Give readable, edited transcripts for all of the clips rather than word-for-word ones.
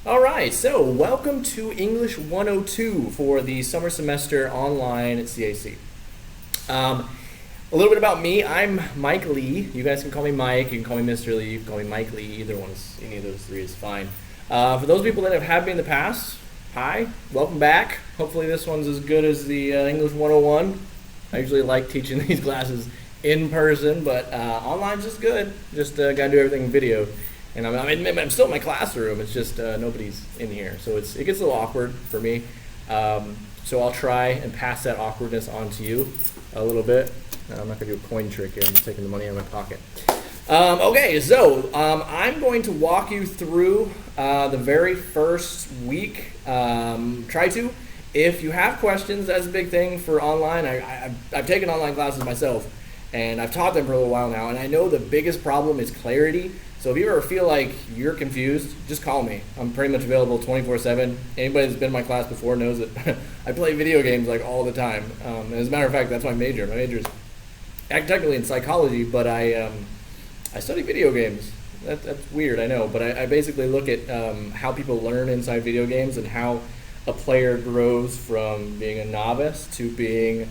All right, so welcome to English 102 for the summer semester online at CAC. A little bit about me. I'm Mike Lee. You guys can call me Mike. You can call me Mr. Lee. You can call me Mike Lee. Any of those three is fine. For those people that have had me in the past, hi, welcome back. Hopefully this one's as good as the English 101. I usually like teaching these classes in person, but online's just good. Just gotta do everything in video. And I'm still in my classroom. It's just nobody's in here, so it gets a little awkward for me. So I'll try and pass that awkwardness on to you a little bit. I'm not gonna do a coin trick here. I'm taking the money out of my pocket. Okay, so I'm going to walk you through the very first week. Try to. If you have questions, that's a big thing for online. I've taken online classes myself, and I've taught them for a little while now. And I know the biggest problem is clarity. So if you ever feel like you're confused, just call me. I'm pretty much available 24/7. Anybody that's been in my class before knows that I play video games like all the time. And as a matter of fact, that's my major. My major is technically in psychology, but I study video games. That's weird, I know, but I basically look at how people learn inside video games and how a player grows from being a novice to being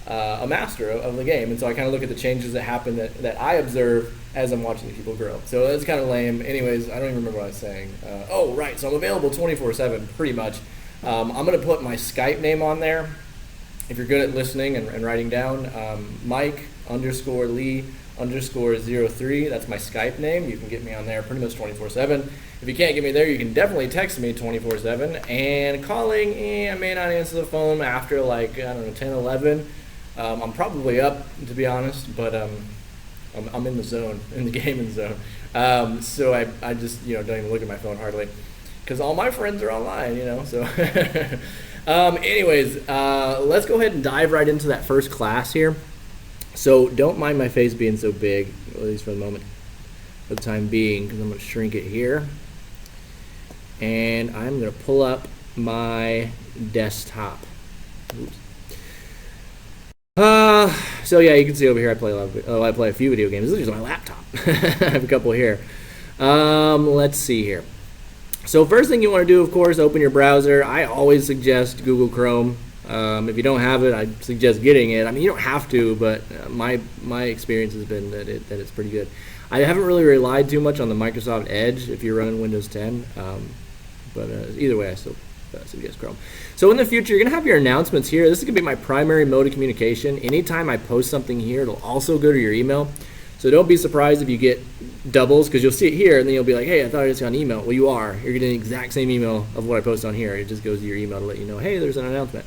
a master of the game. And so I kind of look at the changes that happen that I observe as I'm watching the people grow. So that's kind of lame. Anyways, I don't even remember what I was saying. Oh, right. So I'm available 24/7 pretty much. I'm going to put my Skype name on there. If you're good at listening and writing down, Mike_Lee_03. That's my Skype name. You can get me on there pretty much 24/7. If you can't get me there, you can definitely text me 24/7. And calling, I may not answer the phone after 10, 11. I'm probably up, to be honest, but I'm in the zone, in the gaming zone. So I just don't even look at my phone hardly, because all my friends are online, so. Anyways, let's go ahead and dive right into that first class here. So don't mind my face being so big, at least for the moment, for the time being, because I'm going to shrink it here. And I'm going to pull up my desktop. Oops. So yeah, you can see over here I play a few video games. This is my laptop. I have a couple here. Let's see here. So first thing you want to do, of course, open your browser. I always suggest Google Chrome. If you don't have it, I suggest getting it. I mean, you don't have to, but my experience has been that it's pretty good. I haven't really relied too much on the Microsoft Edge if you're running Windows 10, but either way, I still suggest Chrome. So in the future, you're going to have your announcements here. This is going to be my primary mode of communication. Anytime I post something here, it'll also go to your email. So don't be surprised if you get doubles, because you'll see it here, and then you'll be like, hey, I thought I just got an email. Well, you are. You're getting the exact same email of what I post on here. It just goes to your email to let you know, hey, there's an announcement.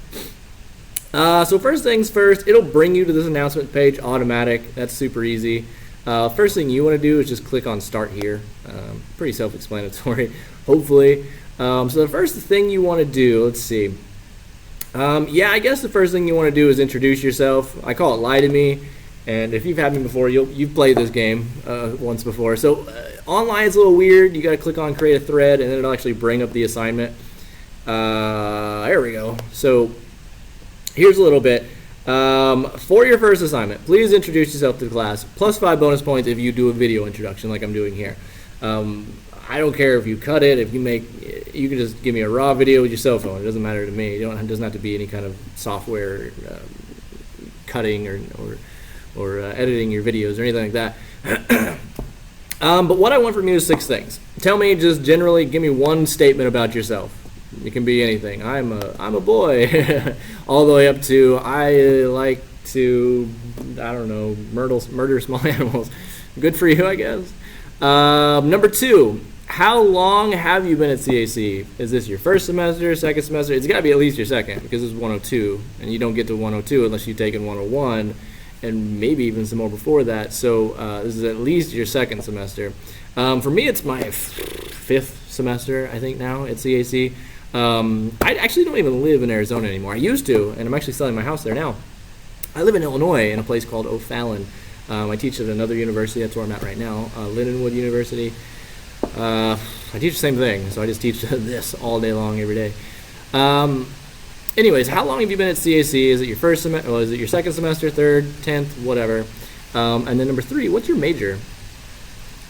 So first things first, it'll bring you to this announcement page automatic. That's super easy. First thing you want to do is just click on Start Here. Pretty self-explanatory, hopefully. So the first thing you want to do, let's see. I guess the first thing you want to do is introduce yourself. I call it Lie to Me. And if you've had me before, you've played this game once before. So online is a little weird. You got to click on Create a Thread, and then it'll actually bring up the assignment. There we go. So here's a little bit. For your first assignment, please introduce yourself to the class. Plus 5 bonus points if you do a video introduction like I'm doing here. I don't care if you cut it. You can just give me a raw video with your cell phone. It doesn't matter to me. It doesn't have to be any kind of software cutting or editing your videos or anything like that. But what I want from you is 6 things. Tell me, just generally, give me one statement about yourself. It can be anything. I'm a boy, all the way up to I like to, I don't know, murder small animals. Good for you, I guess. Number 2, how long have you been at CAC? Is this your first semester, second semester? It's got to be at least your second, because it's 102, and you don't get to 102 unless you've taken 101. And maybe even some more before that. So this is at least your second semester. For me, it's my 5th semester, I think, now at CAC. I actually don't even live in Arizona anymore. I used to, and I'm actually selling my house there now. I live in Illinois in a place called O'Fallon. I teach at another university. That's where I'm at right now, Lindenwood University. I teach the same thing, so I just teach this all day long, every day. Anyways, how long have you been at CAC? Is it your first semester, or is it your second semester, third, 10th, whatever? And then number 3, what's your major?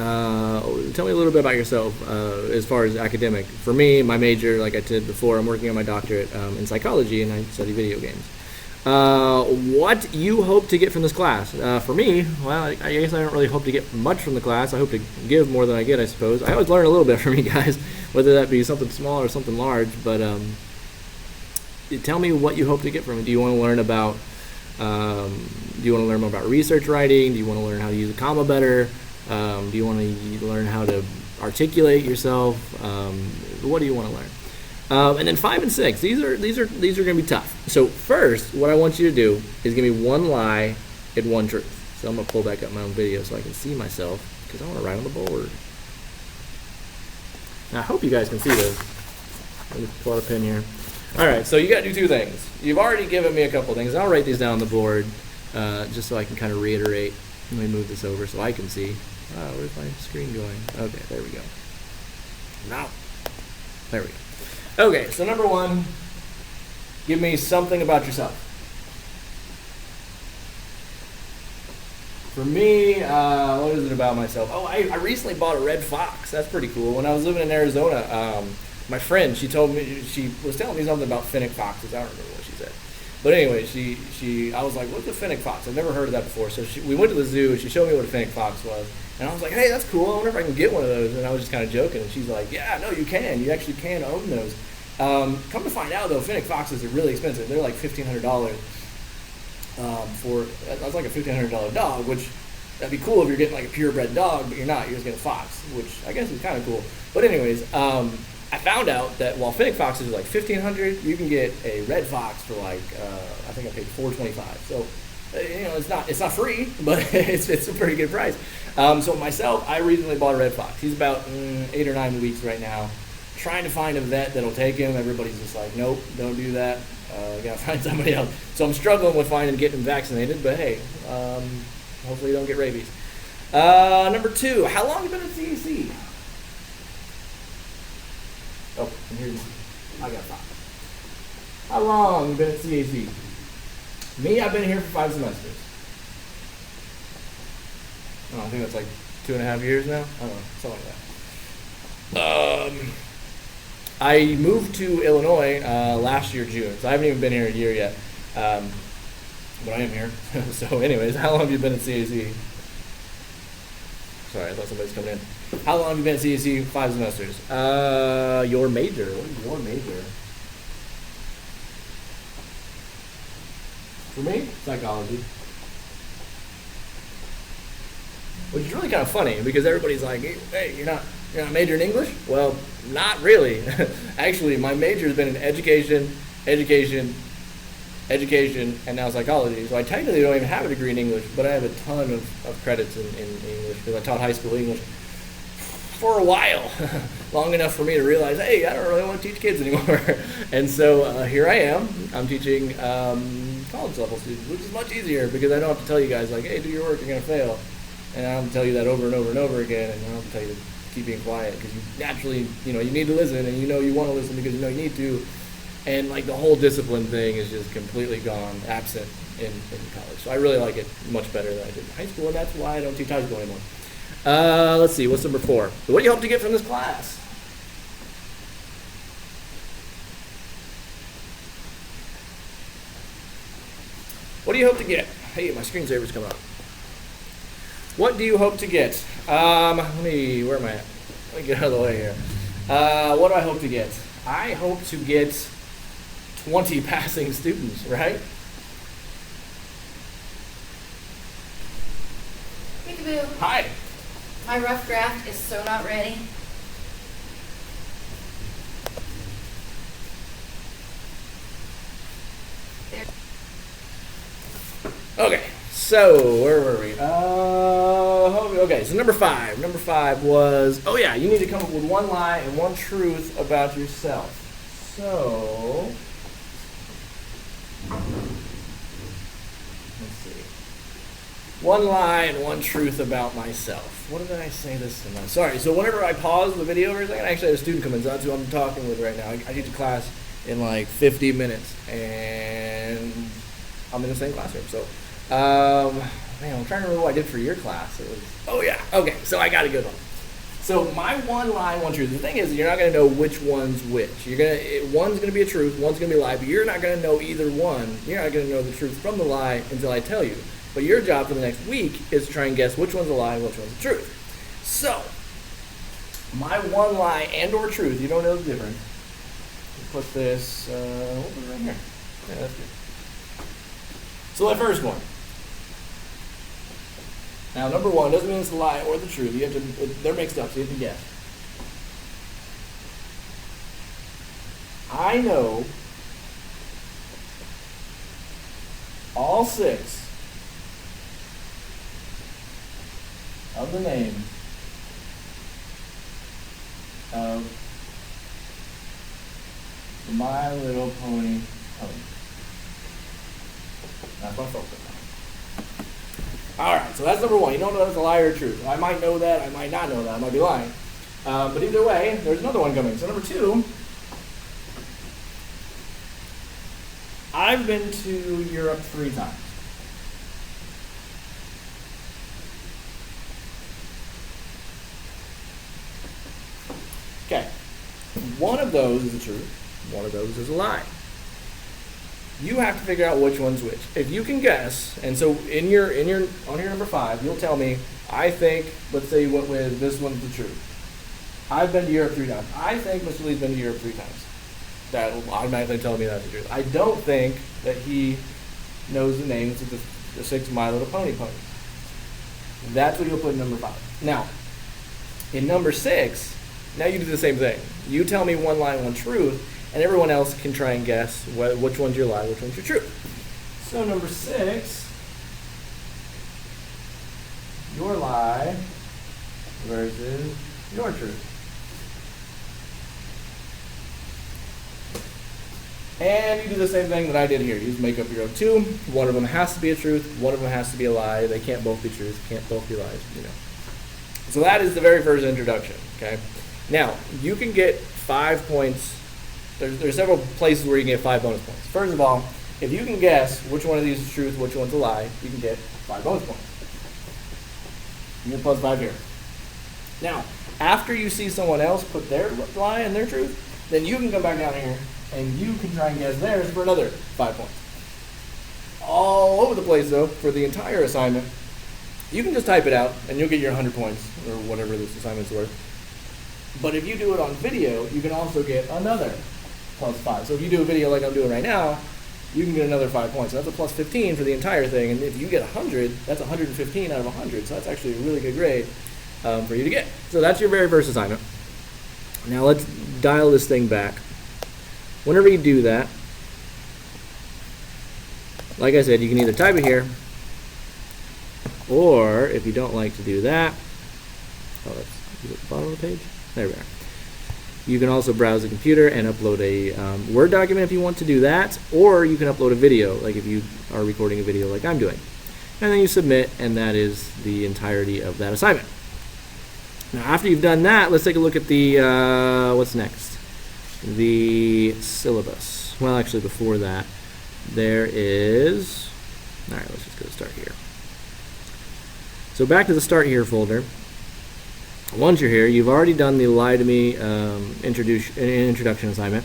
Tell me a little bit about yourself as far as academic. For me, my major, like I said before, I'm working on my doctorate in psychology, and I study video games. What you hope to get from this class? For me, well, I guess I don't really hope to get much from the class. I hope to give more than I get, I suppose. I always learn a little bit from you guys, whether that be something small or something large. But tell me what you hope to get from it. Do you want to learn about more about research writing? Do you want to learn how to use a comma better? Do you want to learn how to articulate yourself? What do you want to learn? And then 5 and 6. These are going to be tough. So first, what I want you to do is give me one lie and one truth. So I'm going to pull back up my own video so I can see myself because I want to write on the board. Now, I hope you guys can see this. Let me pull out a pen here. All right, so you got to do 2 things. You've already given me a couple things. I'll write these down on the board just so I can kind of reiterate. Let me move this over so I can see. Oh, where's my screen going? Okay, there we go. Now, there we go. Okay, so number 1, give me something about yourself. For me, what is it about myself? Oh, I recently bought a Red Fox. That's pretty cool. When I was living in Arizona, my friend, she was telling me something about Fennec foxes. I don't remember what she said. But anyway, I was like, what's a Fennec fox? I've never heard of that before. So we went to the zoo, and she showed me what a Fennec fox was. And I was like, hey, that's cool. I wonder if I can get one of those. And I was just kind of joking. And she's like, yeah, no, you can. You actually can own those. Come to find out, though, Fennec foxes are really expensive. They're like $1,500 that's like a $1,500 dog, which that'd be cool if you're getting like a purebred dog, but you're not. You're just getting a fox, which I guess is kind of cool. But anyways, I found out that while Fennec foxes are like $1,500, you can get a red fox for like I think I paid $425. So it's not free, but it's a pretty good price. So myself, I recently bought a red fox. He's about 8 or 9 weeks right now. Trying to find a vet that'll take him. Everybody's just like, nope, don't do that. Gotta find somebody else. So I'm struggling with getting him vaccinated. But hey, hopefully you don't get rabies. Number 2, how long have you been at CAC? Oh, and here's, I got 5. How long have you been at CAC? Me, I've been here for 5 semesters. I think that's like 2.5 years now. I don't know, something like that. I moved to Illinois last year, June, so I haven't even been here a year yet. But I am here. So anyways, how long have you been at CAC? Sorry, I thought somebody was coming in. How long have you been at CAC? 5 semesters. Your major. What is your major? For me, psychology. Which is really kind of funny because everybody's like, hey, you're not majoring in English? Well, not really. Actually, my major has been in education, and now psychology. So I technically don't even have a degree in English, but I have a ton of credits in English because I taught high school English for a while, long enough for me to realize, hey, I don't really want to teach kids anymore. And so here I am. I'm teaching college level students, which is much easier because I don't have to tell you guys like, hey, do your work, you're going to fail. And I don't have to tell you that over and over and over again, and I don't have to tell you to keep being quiet because you naturally, you need to listen, and you want to listen because you need to. And like the whole discipline thing is just completely gone, absent in college. So I really like it much better than I did in high school, and that's why I don't teach high school anymore. Let's see, what's number 4? What do you hope to get from this class? What do you hope to get? Hey, my screensaver's coming up. What do you hope to get? Where am I at? Let me get out of the way here. What do I hope to get? I hope to get 20 passing students, right? Peekaboo. Hi. My rough draft is so not ready. There. Okay, so where were we? Okay, so number 5. Number 5 was, you need to come up with one lie and one truth about yourself. So, let's see. One lie and one truth about myself. What did I say this time? Sorry, so whenever I pause the video for a second, I actually had a student come in, so that's who I'm talking with right now. I teach a class in like 50 minutes, and I'm in the same classroom, so. Man, I'm trying to remember what I did for your class. It was, oh yeah, okay, so I got a good one. So my one lie, one truth. The thing is, you're not going to know which one's which. One's going to be a truth, one's going to be a lie, but you're not going to know either one. You're not going to know the truth from the lie until I tell you. But your job for the next week is to try and guess which one's a lie and which one's the truth. So, my one lie and or truth, you don't know the difference. We'll put this, we'll put it right here. Yeah, that's good. So that first one. Now, number one doesn't mean it's the lie or the truth. You have to, they're mixed up, so you have to guess. I know all 6 of the names of the My Little Pony pony. That's my focus. Alright, so that's number one. You don't know if it's a lie or a truth. I might know that, I might not know that, I might be lying. But either way, there's another one coming. So number 2, I've been to Europe 3 times. Okay, one of those is a truth, one of those is a lie. You have to figure out which one's which. If you can guess, and so on your number 5, you'll tell me, I think, let's say you went with this one's the truth. I've been to Europe 3 times. I think Mr. Lee's been to Europe 3 times. That will automatically tell me that's the truth. I don't think that he knows the names of the 6 My Little Pony ponies. That's what you'll put in number 5. Now, in number 6, now you do the same thing. You tell me one lie, one truth, and everyone else can try and guess which one's your lie, which one's your truth. So number 6, your lie versus your truth. And you do the same thing that I did here. You just make up your own 2. One of them has to be a truth, one of them has to be a lie. They can't both be truths, can't both be lies, you know. So that is the very first introduction, okay? Now, you can get 5 points. There's several places where you can get 5 bonus points. First of all, if you can guess which one of these is truth, which one's a lie, you can get 5 bonus points. You get plus 5 here. Now, after you see someone else put their lie and their truth, then you can come back down here and you can try and guess theirs for another 5 points. All over the place, though, for the entire assignment, you can just type it out and you'll get your 100 points, or whatever this assignment's worth. But if you do it on video, you can also get another plus 5. So if you do a video like I'm doing right now, you can get another 5 points. So that's a plus 15 for the entire thing. And if you get 100, that's 115 out of 100. So that's actually a really good grade for you to get. So that's your very first assignment. Now let's dial this thing back. Whenever you do that, like I said, you can either type it here, or if you don't like to do that, is it the bottom of the page? There we are. You can also browse the computer and upload a Word document if you want to do that, or you can upload a video, like if you are recording a video like I'm doing. And then you submit, and that is the entirety of that assignment. Now, after you've done that, let's take a look at the, what's next? The syllabus. Well, actually, before that, there is, all right, let's just go start here. So back to the Start Here folder. Once you're here, you've already done the Lie to Me introduction assignment.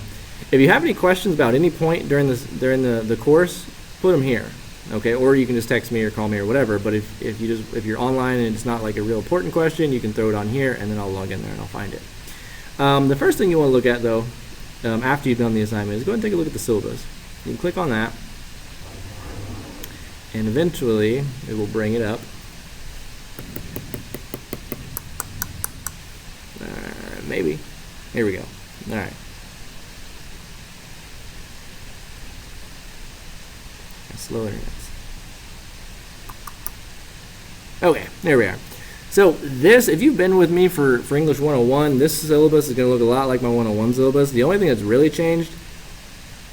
If you have any questions about any point during the course, put them here, okay? Or you can just text me or call me or whatever. But if you're online and it's not like a real important question, you can throw it on here, and then I'll log in there and I'll find it. The first thing you want to look at, though, after you've done the assignment, is go ahead and take a look at the syllabus. You can click on that, and eventually it will bring it up. Maybe. Here we go. All right. Slow internet. Okay, there we are. So this, if you've been with me for English 101, this syllabus is going to look a lot like my 101 syllabus. The only thing that's really changed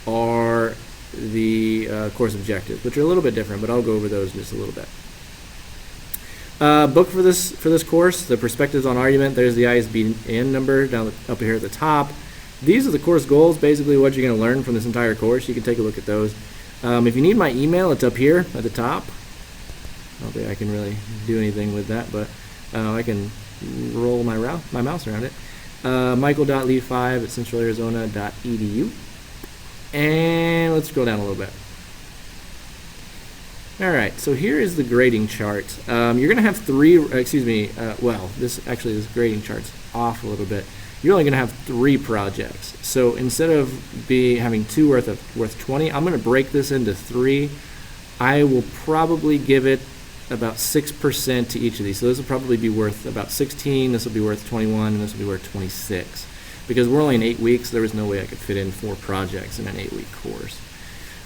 are the course objectives, which are a little bit different, but I'll go over those in just a little bit. Book for this course, the Perspectives on Argument. There's the ISBN number down up here at the top. These are the course goals, basically what you're going to learn from this entire course. You can take a look at those. If you need my email, it's up here at the top. I don't think I can really do anything with that, but I can roll my mouse around it. Michael.lee5@centralarizona.edu. And let's scroll down a little bit. All right, so here is the grading chart. You're going to have this grading chart's off a little bit. You're only going to have 3 projects. So instead of having 2 worth 20, I'm going to break this into 3. I will probably give it about 6% to each of these. So this will probably be worth about 16, this will be worth 21, and this will be worth 26. Because we're only in 8 weeks, there was no way I could fit in 4 projects in an 8-week course.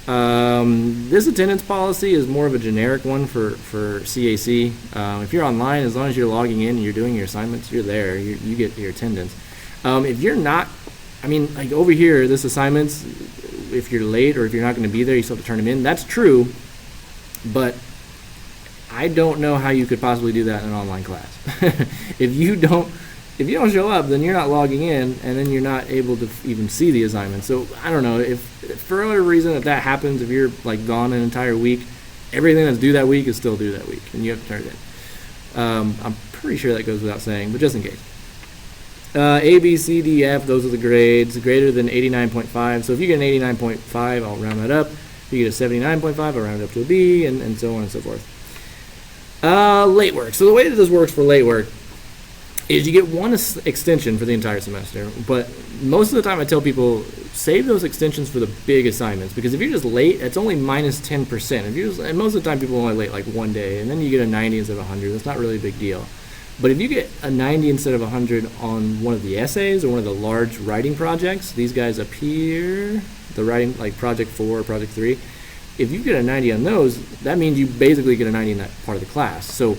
This attendance policy is more of a generic one for CAC. If you're online, as long as you're logging in and you're doing your assignments, you're there. You get your attendance. If you're not, like over here, this assignments, if you're late or if you're not going to be there, you still have to turn them in. That's true, but I don't know how you could possibly do that in an online class. If you don't show up, then you're not logging in, and then you're not able to even see the assignment. So I don't know if for whatever reason that happens, if you're like gone an entire week, everything that's due that week is still due that week, and you have to turn it in. I'm pretty sure that goes without saying, but just in case. A, B, C, D, F, those are the grades, greater than 89.5. So if you get an 89.5, I'll round that up. If you get a 79.5, I'll round it up to a B, and so on and so forth. Late work. So the way that this works for late work is you get 1 extension for the entire semester, but most of the time I tell people save those extensions for the big assignments, because if you're just late, it's only minus 10%. And most of the time people only late like 1 day, and then you get a 90 instead of 100. That's not really a big deal. But if you get a 90 instead of 100 on one of the essays or one of the large writing projects, these guys up here, the writing like project 4 or project 3, if you get a 90 on those, that means you basically get a 90 in that part of the class. So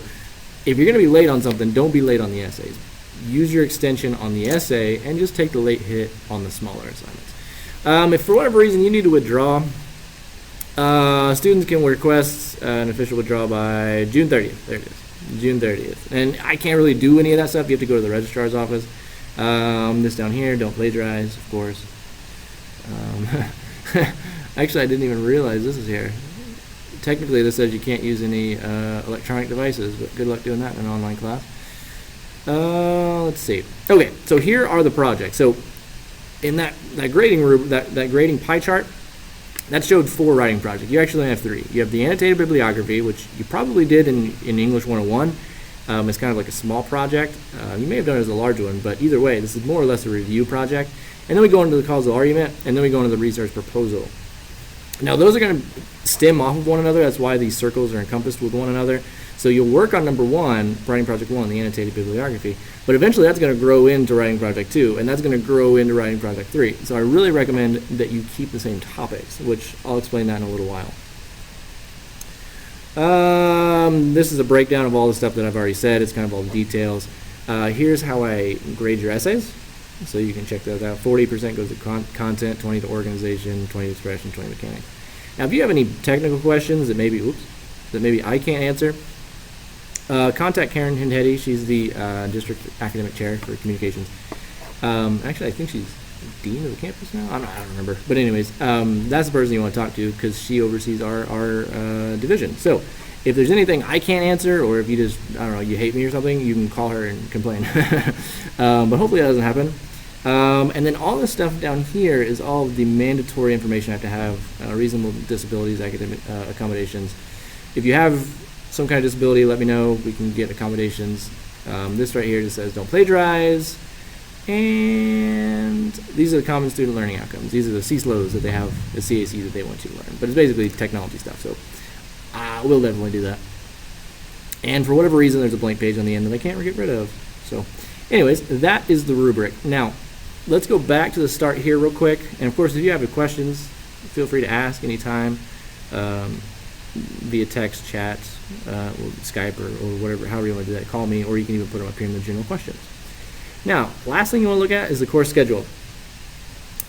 if you're going to be late on something, don't be late on the essays. Use your extension on the essay and just take the late hit on the smaller assignments. If for whatever reason you need to withdraw, students can request an official withdrawal by June 30th. There it is, June 30th. And I can't really do any of that stuff. You have to go to the registrar's office. This down here, don't plagiarize, of course. Actually, I didn't even realize this is here. Technically, this says you can't use any electronic devices, but good luck doing that in an online class. Let's see. Okay, so here are the projects. So in that grading that grading pie chart, that showed 4 writing projects. You actually only have 3. You have the annotated bibliography, which you probably did in English 101. It's kind of like a small project. You may have done it as a large one, but either way, this is more or less a review project. And then we go into the causal argument, and then we go into the research proposal. Now, those are going to stem off of one another. That's why these circles are encompassed with one another. So you'll work on number 1, writing project 1, the annotated bibliography, but eventually that's going to grow into writing project 2, and that's going to grow into writing project 3. So I really recommend that you keep the same topics, which I'll explain that in a little while. This is a breakdown of all the stuff that I've already said. It's kind of all the details. Here's how I grade your essays, so you can check those out. 40% goes to content, 20 to organization, 20 to expression, 20 to mechanics. Now, if you have any technical questions that maybe I can't answer, contact Karen Hindhedi. She's the district academic chair for communications. Actually, I think she's dean of the campus now. I don't remember. But anyways, that's the person you want to talk to, because she oversees our division. So if there's anything I can't answer, or if you just, I don't know, you hate me or something, you can call her and complain. But hopefully that doesn't happen. And then all this stuff down here is all of the mandatory information I have to have: reasonable disabilities, academic accommodations. If you have some kind of disability, let me know. We can get accommodations. This right here just says don't plagiarize. And these are the common student learning outcomes. These are the CSLOs that they have, the CAC that they want you to learn. But it's basically technology stuff, so we'll definitely do that. And for whatever reason, there's a blank page on the end that I can't get rid of. So anyways, that is the rubric. Now, let's go back to the start here real quick. And of course, if you have any questions, feel free to ask anytime via text, chat, Skype, or whatever, however you want to do that. Call me, or you can even put them up here in the general questions. Now, last thing you want to look at is the course schedule.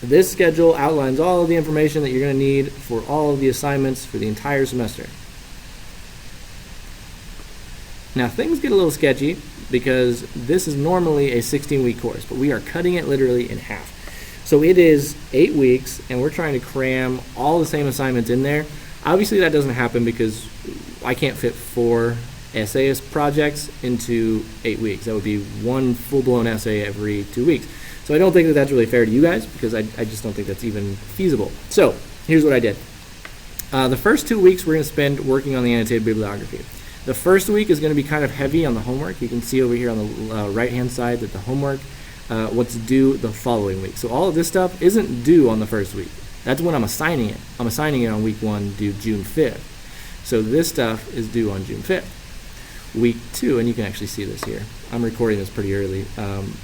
This schedule outlines all of the information that you're going to need for all of the assignments for the entire semester. Now, things get a little sketchy because this is normally a 16-week course, but we are cutting it literally in half. So it is 8 weeks, and we're trying to cram all the same assignments in there. Obviously, that doesn't happen because I can't fit 4 essayist projects into 8 weeks. That would be one full-blown essay every 2 weeks. So I don't think that that's really fair to you guys, because I just don't think that's even feasible. So here's what I did. The first 2 weeks we're going to spend working on the annotated bibliography. The first week is going to be kind of heavy on the homework. You can see over here on the right-hand side that the homework, what's due the following week. So all of this stuff isn't due on the first week. That's when I'm assigning it. I'm assigning it on week 1 due June 5th. So this stuff is due on June 5th. Week 2, and you can actually see this here. I'm recording this pretty early.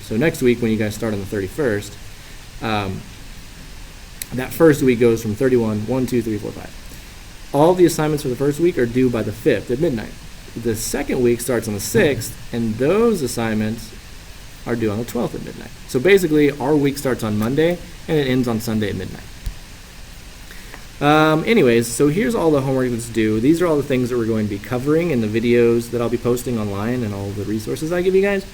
So next week, when you guys start on the 31st, that first week goes from 31, 1, 2, 3, 4, 5. All the assignments for the first week are due by the 5th at midnight. The second week starts on the 6th, and those assignments are due on the 12th at midnight. So basically, our week starts on Monday, and it ends on Sunday at midnight. Anyways, so here's all the homework that's due. These are all the things that we're going to be covering in the videos that I'll be posting online and all the resources I give you guys.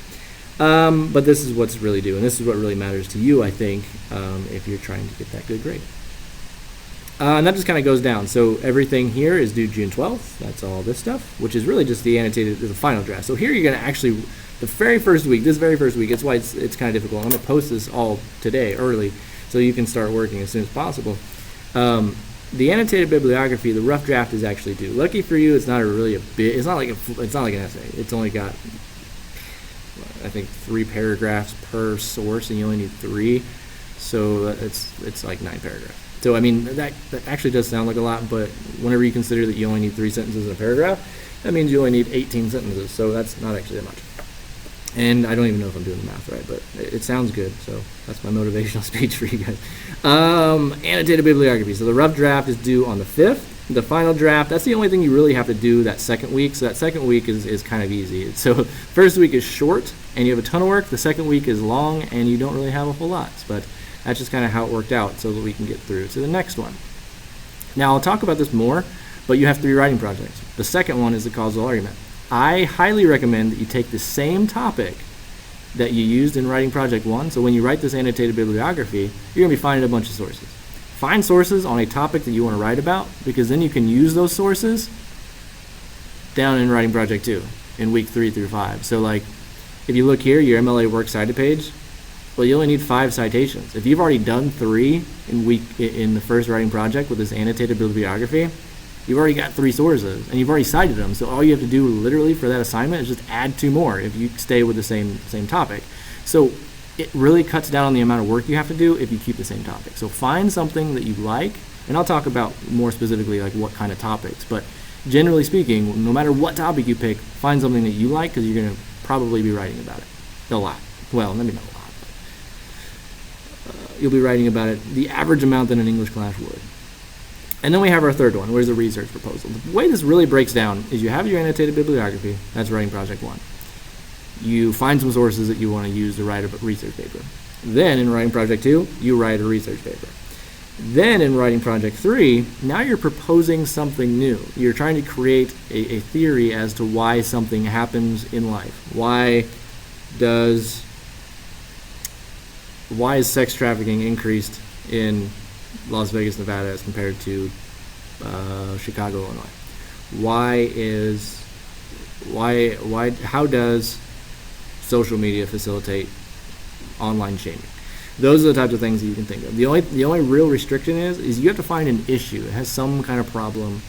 But this is what's really due, and this is what really matters to you, I think, if you're trying to get that good grade. And that just kind of goes down. So everything here is due June 12th. That's all this stuff, which is really just the annotated, the final draft. So here you're going to actually, the very first week, this very first week, that's why it's kind of difficult. I'm going to post this all today, early, so you can start working as soon as possible. The annotated bibliography, the rough draft is actually due. Lucky for you, it's not it's not like an essay. It's only got, I think, 3 paragraphs per source, and you only need 3. So it's like 9 paragraphs. So I mean, that actually does sound like a lot, but whenever you consider that you only need 3 sentences in a paragraph, that means you only need 18 sentences. So that's not actually that much. And I don't even know if I'm doing the math right, but it sounds good, so that's my motivational speech for you guys. Annotated bibliography. So the rough draft is due on the 5th. The final draft, that's the only thing you really have to do that second week. So that second week is kind of easy. So first week is short, and you have a ton of work. The second week is long, and you don't really have a whole lot. But that's just kind of how it worked out so that we can get through to the next one. Now, I'll talk about this more, but you have 3 writing projects. The second one is the causal argument. I highly recommend that you take the same topic that you used in writing project 1. So when you write this annotated bibliography, you're going to be finding a bunch of sources. Find sources on a topic that you want to write about, because then you can use those sources down in writing project 2 in week 3 through 5. So like, if you look here, your MLA Works cited page, well, you only need 5 citations. If you've already done 3 in the first writing project with this annotated bibliography, you've already got 3 sources, and you've already cited them. So all you have to do literally for that assignment is just add 2 more if you stay with the same topic. So it really cuts down on the amount of work you have to do if you keep the same topic. So find something that you like, and I'll talk about more specifically like what kind of topics. But generally speaking, no matter what topic you pick, find something that you like, because you're going to probably be writing about it a lot. Well, maybe not a lot, but you'll be writing about it the average amount that an English class would. And then we have our third one, where's the research proposal. The way this really breaks down is you have your annotated bibliography, that's writing project 1. You find some sources that you want to use to write a research paper. Then in writing project 2, you write a research paper. Then in writing project 3, now you're proposing something new. You're trying to create a theory as to why something happens in life. Why is sex trafficking increased in Las Vegas, Nevada as compared to Chicago, Illinois? How does social media facilitate online shaming? Those are the types of things that you can think of. The only real restriction is you have to find an issue that has some kind of problem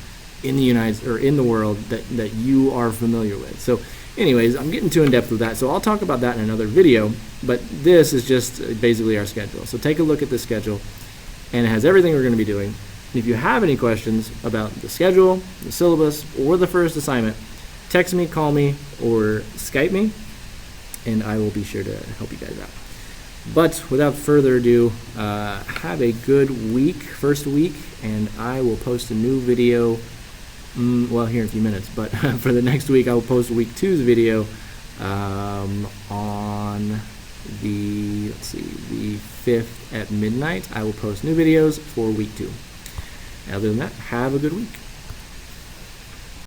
in the in the world that you are familiar with. So anyways, I'm getting too in depth with that, so I'll talk about that in another video, but this is just basically our schedule. So take a look at the schedule, and it has everything we're going to be doing. And if you have any questions about the schedule, the syllabus, or the first assignment, text me, call me, or Skype me, and I will be sure to help you guys out. But without further ado, have a good first week, and I will post a new video, well, here in a few minutes, but for the next week, I will post week 2's video on the 5th at midnight. I will post new videos for week 2. Other than that, have a good week.